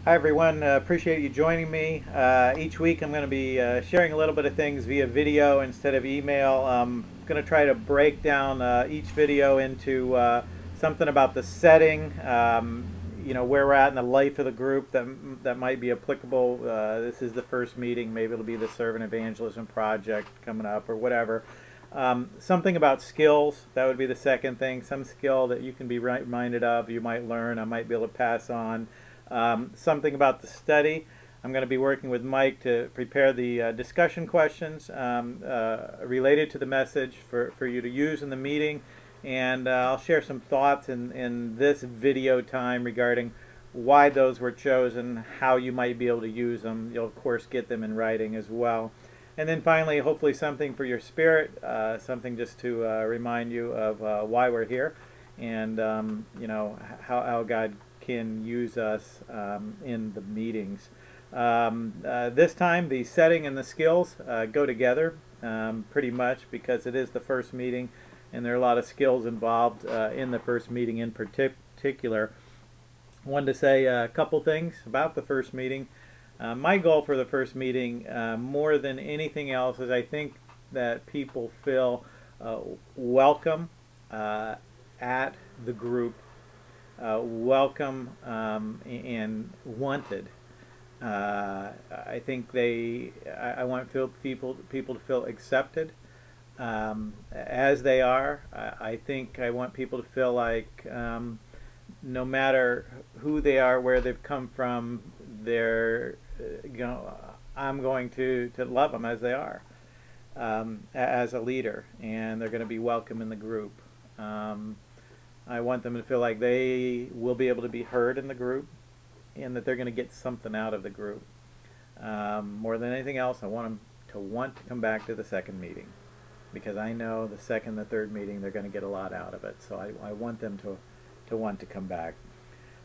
Hi everyone, appreciate you joining me. Each week I'm going to be sharing a little bit of things via video instead of email. I'm going to try to break down each video into something about the setting, where we're at in the life of the group that might be applicable. This is the first meeting, maybe it'll be the Servant Evangelism Project coming up or whatever. Something about skills, that would be the second thing. Some skill that you can be reminded of, you might learn, I might be able to pass on. Something about the study. I'm going to be working with Mike to prepare the discussion questions related to the message for you to use in the meeting. And I'll share some thoughts in this video time regarding why those were chosen, how you might be able to use them. You'll, of course, get them in writing as well. And then finally, hopefully something for your spirit, something just to remind you of why we're here and, how God can use us in the meetings. This time the setting and the skills go together pretty much because it is the first meeting and there are a lot of skills involved in the first meeting in particular. I wanted to say a couple things about the first meeting. My goal for the first meeting more than anything else is I think that people feel welcome at the group. Welcome and wanted. I think I want people to feel accepted as they are. I think I want people to feel like no matter who they are, where they've come from, I'm going to love them as they are, as a leader, and they're going to be welcome in the group. I want them to feel like they will be able to be heard in the group and that they're going to get something out of the group. More than anything else, I want them to want to come back to the second meeting because I know the second, the third meeting, they're going to get a lot out of it. So I want them to want to come back.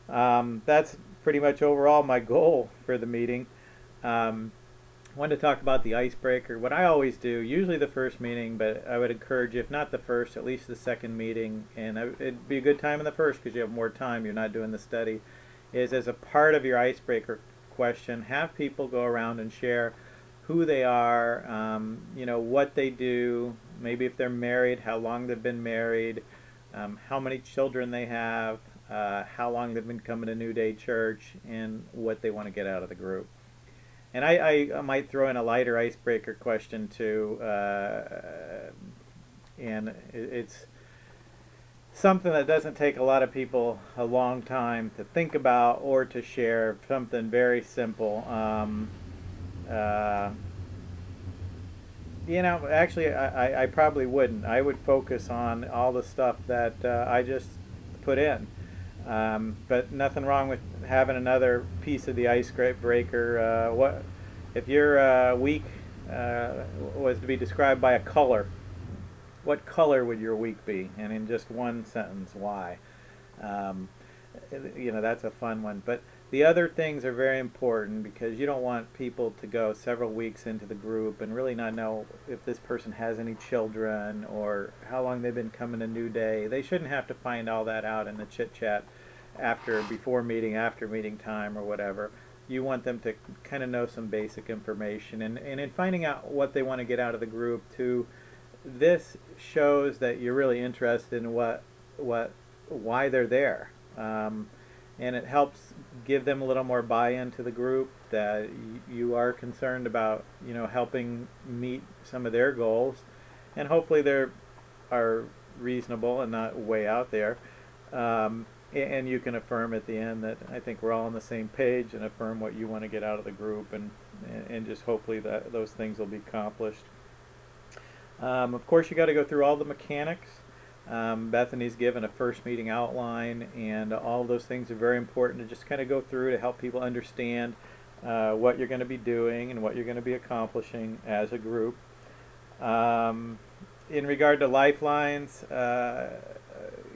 That's pretty much overall my goal for the meeting. I wanted to talk about the icebreaker. What I always do, usually the first meeting, but I would encourage you, if not the first, at least the second meeting, and it'd be a good time in the first because you have more time, you're not doing the study, is as a part of your icebreaker question, have people go around and share who they are, what they do, maybe if they're married, how long they've been married, how many children they have, how long they've been coming to New Day Church, and what they want to get out of the group. And I might throw in a lighter icebreaker question too, and it's something that doesn't take a lot of people a long time to think about or to share, something very simple. Actually I probably wouldn't. I would focus on all the stuff that I just put in. But nothing wrong with having another piece of the icebreaker. What if your week was to be described by a color? What color would your week be? And in just one sentence, why? That's a fun one. But the other things are very important because you don't want people to go several weeks into the group and really not know if this person has any children or how long they've been coming to New Day. They shouldn't have to find all that out in the chit-chat before meeting, after meeting time or whatever. You want them to kind of know some basic information. And in finding out what they want to get out of the group too, this shows that you're really interested in why they're there. And it helps give them a little more buy-in to the group, that you are concerned about, helping meet some of their goals, and hopefully they are reasonable and not way out there. And you can affirm at the end that I think we're all on the same page, and affirm what you want to get out of the group, and just hopefully that those things will be accomplished. Of course, you got to go through all the mechanics. Bethany's given a first meeting outline, and all those things are very important to just kind of go through to help people understand what you're going to be doing and what you're going to be accomplishing as a group. In regard to lifelines,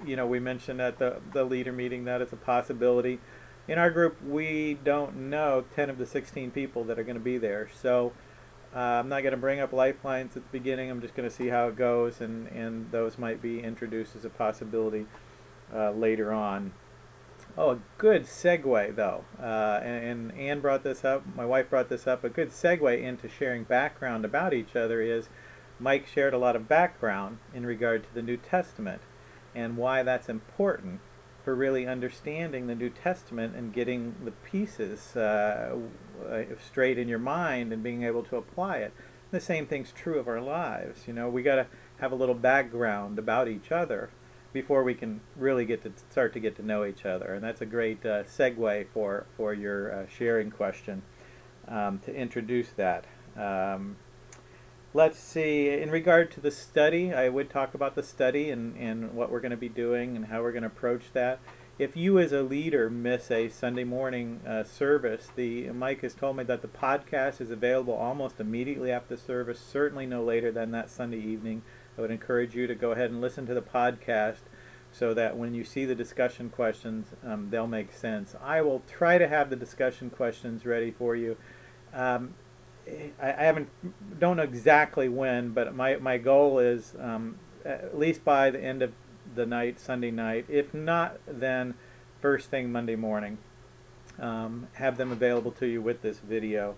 we mentioned at the leader meeting that it's a possibility. In our group, we don't know 10 of the 16 people that are going to be there, so I'm not going to bring up lifelines at the beginning. I'm just going to see how it goes, and those might be introduced as a possibility later on. Oh, a good segue though, and Ann brought this up, my wife brought this up, a good segue into sharing background about each other is Mike shared a lot of background in regard to the New Testament and why that's important for really understanding the New Testament and getting the pieces straight in your mind and being able to apply it. The same thing's true of our lives. You know, we got to have a little background about each other before we can really start to get to know each other. And that's a great segue for your sharing question to introduce that. Let's see, in regard to the study, I would talk about the study and what we're going to be doing and how we're going to approach that. If you as a leader miss a Sunday morning service, Mike has told me that the podcast is available almost immediately after the service, certainly no later than that Sunday evening. I would encourage you to go ahead and listen to the podcast so that when you see the discussion questions, they'll make sense. I will try to have the discussion questions ready for you. Don't know exactly when, but my goal is at least by the end of the night, Sunday night. If not, then first thing Monday morning. Have them available to you with this video.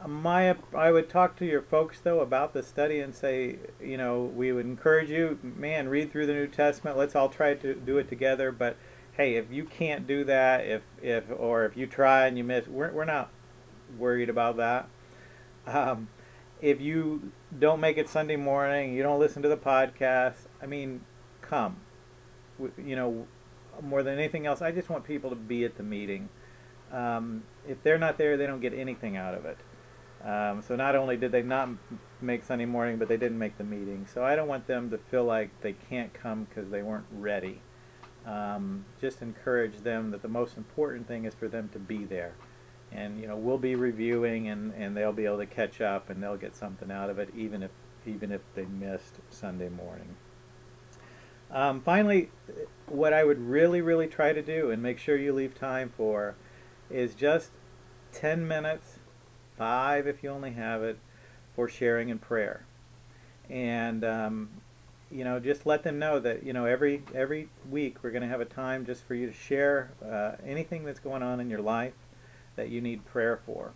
I would talk to your folks though about the study and say, you know, we would encourage you, man, read through the New Testament. Let's all try to do it together. But hey, if you can't do that, if you try and you miss, we're not worried about that. If you don't make it Sunday morning, you don't listen to the podcast, I mean, come. You know, more than anything else, I just want people to be at the meeting. If they're not there, they don't get anything out of it. So not only did they not make Sunday morning, but they didn't make the meeting. So I don't want them to feel like they can't come because they weren't ready. Just encourage them that the most important thing is for them to be there. And you know, we'll be reviewing, and they'll be able to catch up, and they'll get something out of it, even if they missed Sunday morning. Finally, what I would really try to do, and make sure you leave time for, is just 10 minutes, 5 if you only have it, for sharing in prayer. And you know, just let them know that, you know, every week we're going to have a time just for you to share anything that's going on in your life that you need prayer for,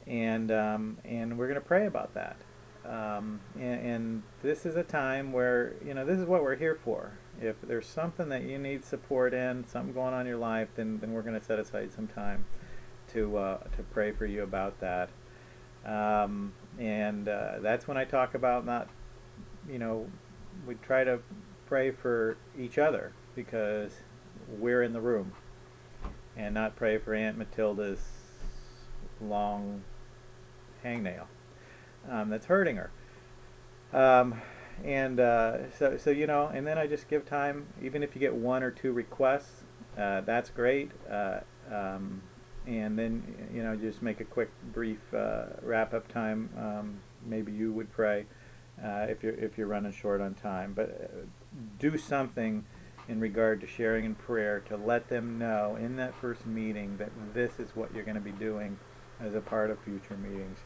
and we're going to pray about that. And this is a time where, you know, this is what we're here for. If there's something that you need support in, something going on in your life, then we're going to set aside some time to pray for you about that. That's when I talk about not, you know, we try to pray for each other because we're in the room, and not pray for Aunt Matilda's long hangnail that's hurting her. So you know, and then I just give time, even if you get 1 or 2 requests, that's great. And then, you know, just make a quick, brief wrap-up time. Maybe you would pray if you're running short on time. But do something in regard to sharing in prayer to let them know in that first meeting that this is what you're going to be doing as a part of future meetings.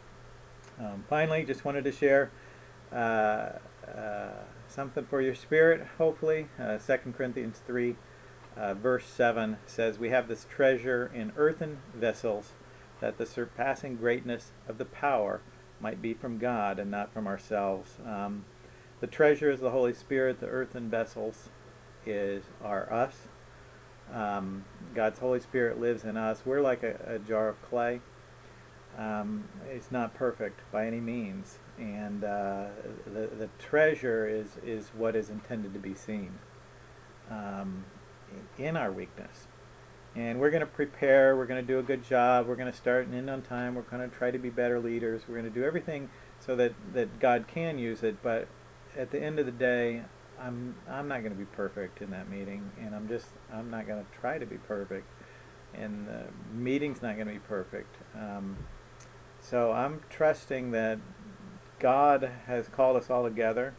Finally, just wanted to share something for your spirit, hopefully. 2 Corinthians 3 verse 7 says, "We have this treasure in earthen vessels, that the surpassing greatness of the power might be from God and not from ourselves." The treasure is the Holy Spirit. The earthen vessels are us. God's Holy Spirit lives in us. We're like a jar of clay. It's not perfect by any means, and the treasure is what is intended to be seen in our weakness. And we're going to prepare. We're going to do a good job. We're going to start and end on time. We're going to try to be better leaders. We're going to do everything so that God can use it. But at the end of the day, I'm not going to be perfect in that meeting, and I'm not going to try to be perfect, and the meeting's not going to be perfect. So I'm trusting that God has called us all together.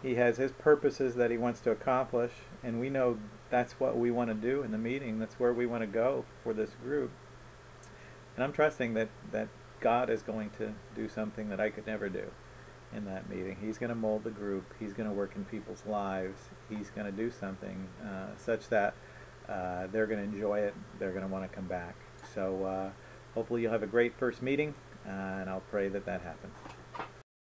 He has His purposes that He wants to accomplish, and we know that's what we want to do in the meeting. That's where we want to go for this group. And I'm trusting that God is going to do something that I could never do in that meeting. He's going to mold the group. He's going to work in people's lives. He's going to do something such that they're going to enjoy it. They're going to want to come back. So hopefully you'll have a great first meeting, and I'll pray that that happens.